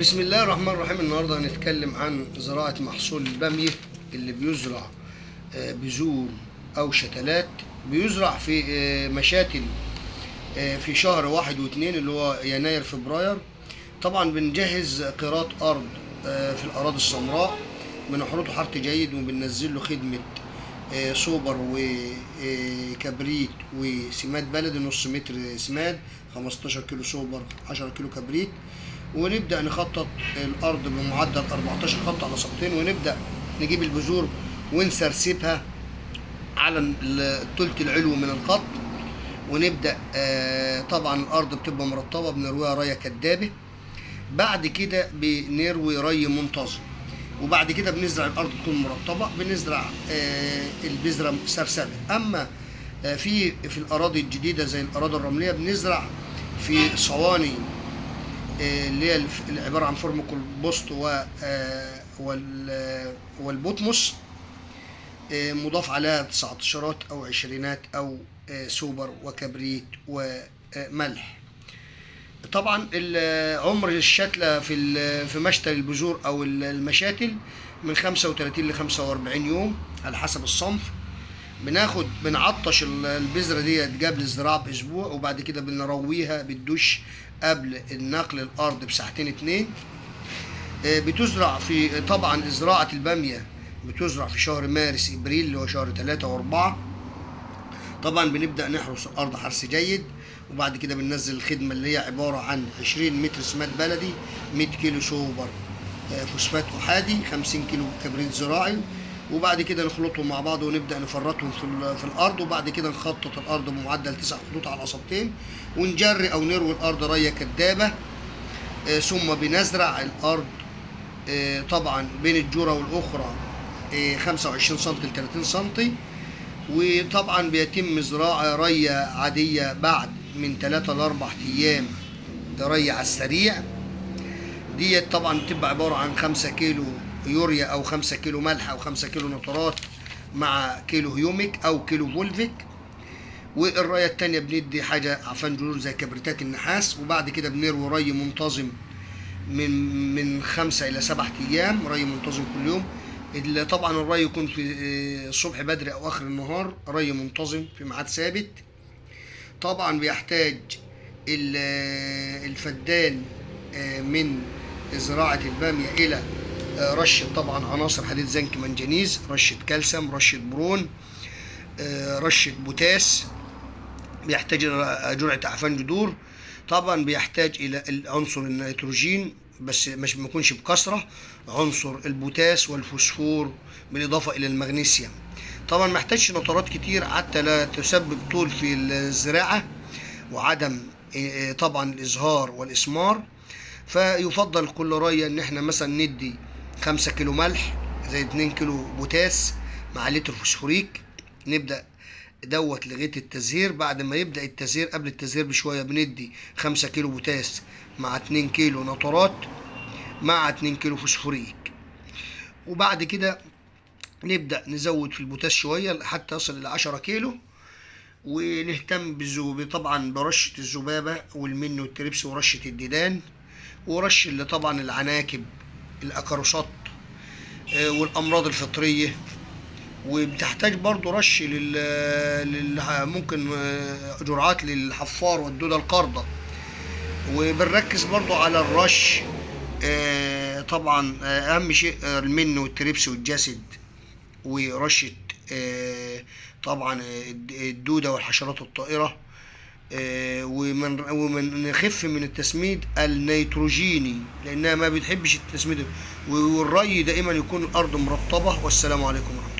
بسم الله الرحمن الرحيم. النهارده هنتكلم عن زراعة محصول البامية اللي بيزرع بذور أو شتلات. بيزرع في مشاتل في شهر 1 و2 اللي هو يناير فبراير. طبعا بنجهز قيراط أرض في الأراضي السمراء، بنحرطه حرث جيد وبننزل له خدمة سوبر وكبريت وسماد بلدي، نص متر سماد، 15 كيلو سوبر، 10 كيلو كبريت. ونبدأ نخطط الأرض بمعدل 14 خط على سطحين، ونبدأ نجيب البذور ونسرسبها على الثلث العلوي من الخط. ونبدأ طبعا الأرض بتبقى مرطبة، بنرويها رية كدابة. بعد كده بنروي ري منتظم، وبعد كده بنزرع الأرض تكون مرطبة، بنزرع البذرة سرسبة. أما في الأراضي الجديدة زي الأراضي الرملية بنزرع في صواني اللي هي عبارة عن فورم كومبوست والبوتموس، مضاف عليها 19 أو 20 أو سوبر وكبريت وملح. طبعا عمر الشتلة في مشتل البذور أو المشاتل من 35 ل 45 يوم على حسب الصنف. بنعطش البذرة دي قبل الزراعة بأسبوع، وبعد كده بنرويها بالدش قبل النقل الأرض بساعتين 2. بتزرع في طبعا زراعة البامية بتزرع في شهر مارس إبريل اللي هو شهر 3 و4. طبعا بنبدأ نحرس الأرض حرث جيد، وبعد كده بننزل الخدمة اللي هي عبارة عن 20 متر سماد بلدي، 100 كيلو سوبر فوسفات أحادي، 50 كيلو كبريت زراعي. وبعد كده نخلطهم مع بعض ونبدأ نفرطهم في الأرض. وبعد كده نخطط الأرض بمعدل 9 خطوط على سطحين، ونجري أو نروي الأرض رية كدابة. ثم بنزرع الأرض طبعا بين الجورة والأخرى 25 سم ل 30 سم. وطبعا بيتم زراعة رية عادية بعد من 3 ل 4 أيام، ده رية على السريع. ديت طبعا بتبقى عبارة عن 5 كيلو يوريا أو 5 كيلو ملح أو 5 كيلو نترات مع كيلو هيوميك أو كيلو فولفيك. والرية التانية بندي حاجة عفان جذور زي كبريتات النحاس. وبعد كده بنروي ري منتظم من 5 إلى 7 أيام، ري منتظم كل يوم. طبعا الري يكون في الصبح بدري أو آخر النهار، ري منتظم في ميعاد ثابت. طبعا بيحتاج الفدان من زراعة البامية إلى رشة طبعا عناصر حديد زنك منجنيز، رشة كالسيوم، رشة برون، رشة بوتاس. بيحتاج جرعة أعفان جذور. طبعا بيحتاج إلى عنصر النيتروجين بس مش بيكونش بكثرة، عنصر البوتاس والفوسفور بالإضافة إلى المغنيسيوم. طبعا محتاجش نترات كتير حتى لا تسبب طول في الزراعة وعدم طبعا الإزهار والإسمار. فيفضل كل رية إن احنا مثلا ندي 5 كيلو ملح زي 2 كيلو بوتاس مع لتر فوسفوريك. نبدأ دوت لغاية التزهير. بعد ما يبدأ التزهير، قبل التزهير بشوية، بندي 5 كيلو بوتاس مع 2 كيلو نترات مع 2 كيلو فوسفوريك. وبعد كده نبدأ نزود في البوتاس شوية حتى يصل إلى 10 كيلو. ونهتم بالذوبة طبعا برشة الذبابة والمن والتربس ورشة الديدان ورش اللي طبعا العناكب، الأكاروسات والأمراض الفطرية. وبتحتاج برضو رش ممكن جرعات للحفار والدودة القارضة. وبنركز برضو على الرش طبعا أهم شيء المن والتربس والجسد، ورشة طبعا الدودة والحشرات الطائرة. ومن نخف من التسميد النيتروجيني لأنها ما بتحبش التسميد. والري دائما يكون الأرض مرطبة. والسلام عليكم ورحمة الله.